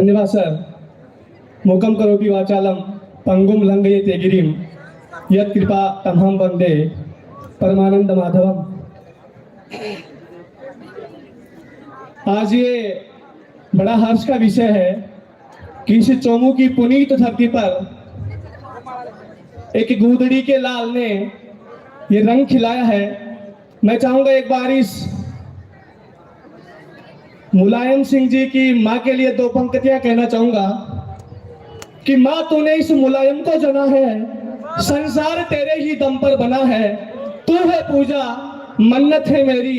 धन्यवाद सर। मुकम करोति वाचालम पंगुम लंघयते गिरिम यत् कृपा तमहम वंदे परमानंद माधवम। आज ये बड़ा हर्ष का विषय है कि इस चोमू की पुनीत धरती पर एक गूदड़ी के लाल ने ये रंग खिलाया है। मैं चाहूंगा एक बार इस मुलायम सिंह जी की माँ के लिए दो पंक्तियां कहना चाहूंगा कि माँ तूने इस मुलायम को जना है, संसार तेरे ही दम पर बना है, तू है पूजा मन्नत है मेरी,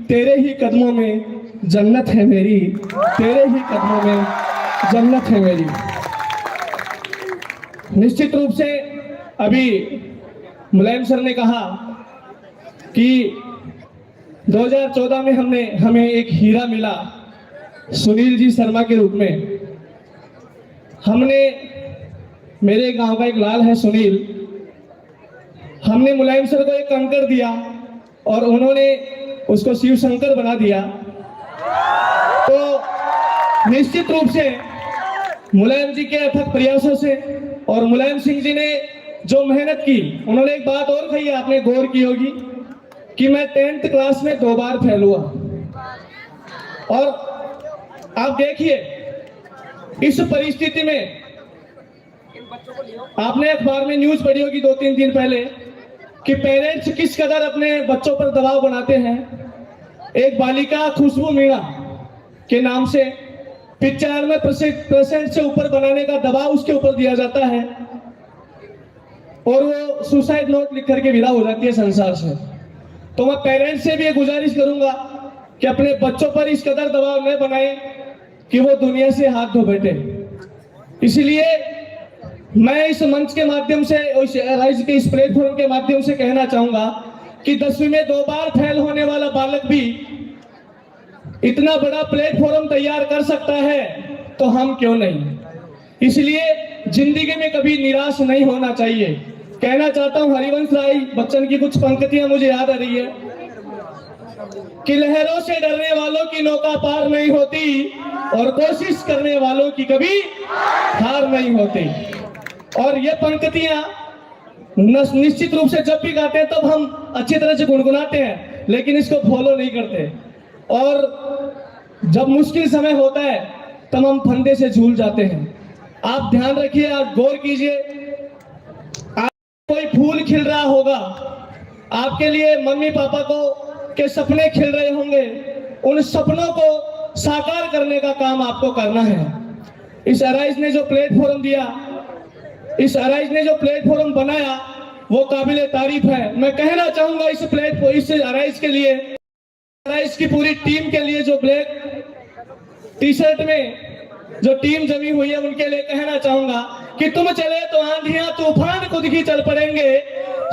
तेरे ही कदमों में जन्नत है मेरी, तेरे ही कदमों में जन्नत है मेरी। निश्चित रूप से अभी मुलायम सर ने कहा कि 2014 में हमें एक हीरा मिला सुनील जी शर्मा के रूप में। हमने, मेरे गांव का एक लाल है सुनील, हमने मुलायम सर को एक कंकड़ दिया और उन्होंने उसको शिव शंकर बना दिया। तो निश्चित रूप से मुलायम जी के अथक प्रयासों से और मुलायम सिंह जी ने जो मेहनत की, उन्होंने एक बात और कही है, आपने गौर की होगी कि मैं 10th क्लास में 2 बार फेल हुआ। और आप देखिए इस परिस्थिति में, आपने अखबार में न्यूज पढ़ी होगी 2-3 दिन पहले कि पेरेंट्स किस कदर अपने बच्चों पर दबाव बनाते हैं। एक बालिका खुशबू मीणा के नाम से 95% से ऊपर बनाने का दबाव उसके ऊपर दिया जाता है और वो सुसाइड नोट लिख करके विदा हो जाती है संसार से। तो मैं पेरेंट्स से भी ये गुजारिश करूंगा कि अपने बच्चों पर इस कदर दबाव न बनाएं कि वो दुनिया से हाथ धो बैठे। इसलिए मैं इस मंच के माध्यम से, के इस प्लेटफॉर्म के माध्यम से कहना चाहूंगा कि 10वीं में 2 बार फेल होने वाला बालक भी इतना बड़ा प्लेटफॉर्म तैयार कर सकता है तो हम क्यों नहीं। इसलिए जिंदगी में कभी निराश नहीं होना चाहिए। कहना चाहता हूं, हरिवंश राय बच्चन की कुछ पंक्तियां मुझे याद आ रही है कि लहरों से डरने वालों की नौका पार नहीं होती और कोशिश करने वालों की कभी हार नहीं होती। और ये पंक्तियां निश्चित रूप से जब भी गाते हैं तब हम अच्छी तरह से गुनगुनाते हैं, लेकिन इसको फॉलो नहीं करते। और जब मुश्किल समय होता है तब हम फंदे से झूल जाते हैं। आप ध्यान रखिए, आप गौर कीजिए, कोई फूल खिल रहा होगा, आपके लिए मम्मी पापा को के सपने खिल रहे होंगे, उन सपनों को साकार करने का काम आपको करना है। इस अराइज ने जो प्लेटफॉर्म दिया, इस अराइज ने जो प्लेटफॉर्म बनाया वो काबिले तारीफ है। मैं कहना चाहूंगा इस अराइज के लिए, अराइज की पूरी टीम के लिए, जो ब्लैक टी शर्ट में जो टीम जमी हुई है, उनके लिए कहना चाहूंगा कि तुम चले तो आंधियां तूफान खुद ही चल पड़ेंगे,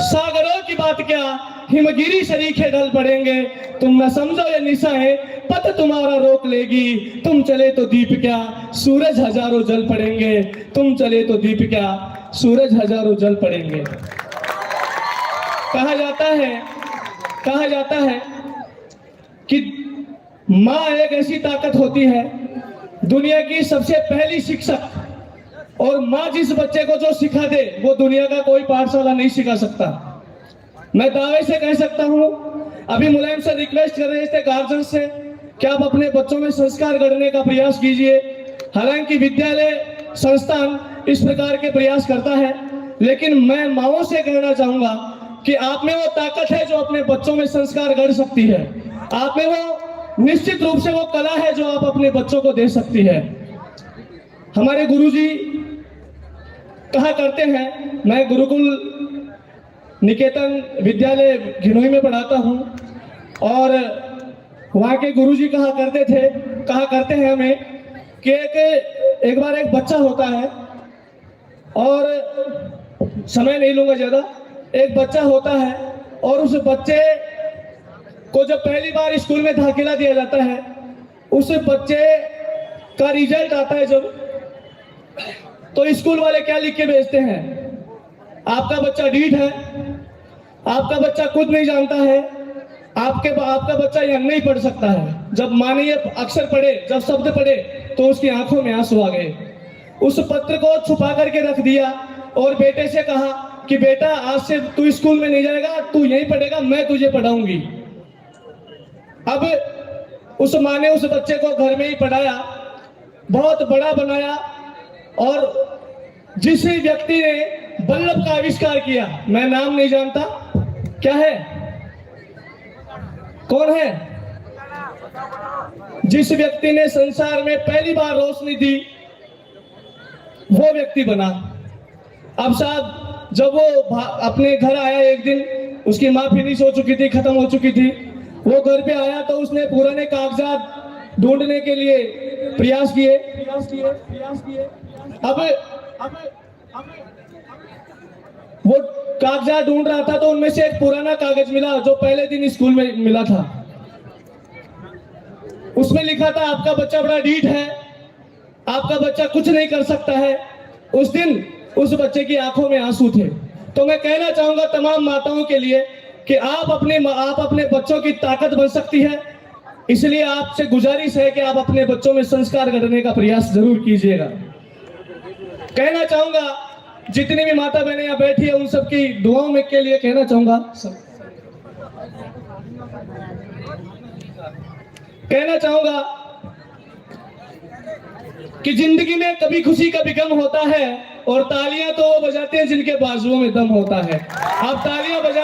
सागरों की बात क्या हिमगिरी शरीखे ढल पड़ेंगे। तुम न समझो ये निशाएं पथ तुम्हारा रोक लेगी, तुम चले तो दीप क्या सूरज हजारों जल पड़ेंगे, तुम चले तो दीप क्या सूरज हजारों जल पड़ेंगे। कहा जाता है कि माँ एक ऐसी ताकत होती है, दुनिया की सबसे पहली शिक्षक, और माँ जिस बच्चे को जो सिखा दे वो दुनिया का कोई पाठशाला नहीं सिखा सकता। मैं दावे से कह सकता हूं, अभी मुलायम से रिक्वेस्ट कर रहे थे गार्जियन से कि आप अपने बच्चों में संस्कार गढ़ने का प्रयास कीजिए। हालांकि विद्यालय संस्थान इस प्रकार के प्रयास करता है, लेकिन मैं माँओं से कहना चाहूंगा कि आप में वो ताकत है जो अपने बच्चों में संस्कार गढ़ सकती है। आप में वो निश्चित रूप से वो कला है जो आप अपने बच्चों को दे सकती है। हमारे गुरुजी कहा करते हैं, मैं गुरुकुल निकेतन विद्यालय घिनोई में पढ़ाता हूं, और वहां के गुरुजी कहा करते हैं हमें कि एक बार एक बच्चा होता है, और समय नहीं लूंगा ज्यादा, एक बच्चा होता है और उस बच्चे को जब पहली बार स्कूल में दाखिला दिया जाता है, उस बच्चे का रिजल्ट आता है जब, तो स्कूल वाले क्या लिख के भेजते हैं, आपका बच्चा ढीठ है, आपका बच्चा खुद नहीं जानता है, आपका बच्चा यह नहीं पढ़ सकता है। जब माननीय अक्षर पढ़े, जब शब्द पढ़े, तो उसकी आंखों में आंसू आ गए। उस पत्र को छुपा करके रख दिया और बेटे से कहा कि बेटा आज से तू स्कूल में नहीं जाएगा, तू यहीं पढ़ेगा, मैं तुझे पढ़ाऊंगी। अब उस माँ ने उस बच्चे को घर में ही पढ़ाया, बहुत बड़ा बनाया, और जिस व्यक्ति ने बल्ब का आविष्कार किया, मैं नाम नहीं जानता, क्या है, कौन है, जिस व्यक्ति ने संसार में पहली बार रोशनी दी, वो व्यक्ति बना। अब साहब जब वो अपने घर आया एक दिन, उसकी माँ फिनिश हो चुकी थी, खत्म हो चुकी थी, वो घर पे आया तो उसने पुराने कागजात ढूंढने के लिए प्रयास किए। अब वो कागजात ढूंढ रहा था तो उनमें से एक पुराना कागज मिला जो पहले दिन स्कूल में मिला था। उसमें लिखा था आपका बच्चा बड़ा ढीठ है, आपका बच्चा कुछ नहीं कर सकता है। उस दिन उस बच्चे की आंखों में आंसू थे। तो मैं कहना चाहूंगा तमाम माताओं के लिए कि आप अपने बच्चों की ताकत बन सकती है, इसलिए आपसे गुजारिश है कि आप अपने बच्चों में संस्कार गढ़ने का प्रयास जरूर कीजिएगा। कहना चाहूंगा जितनी भी माता बहनें यहाँ बैठी है उन सबकी दुआओं में के लिए कहना चाहूंगा, कि जिंदगी में कभी खुशी कभी गम होता है, और तालियां तो वो बजाते हैं जिनके बाजुओं में दम होता है। आप तालियां बजा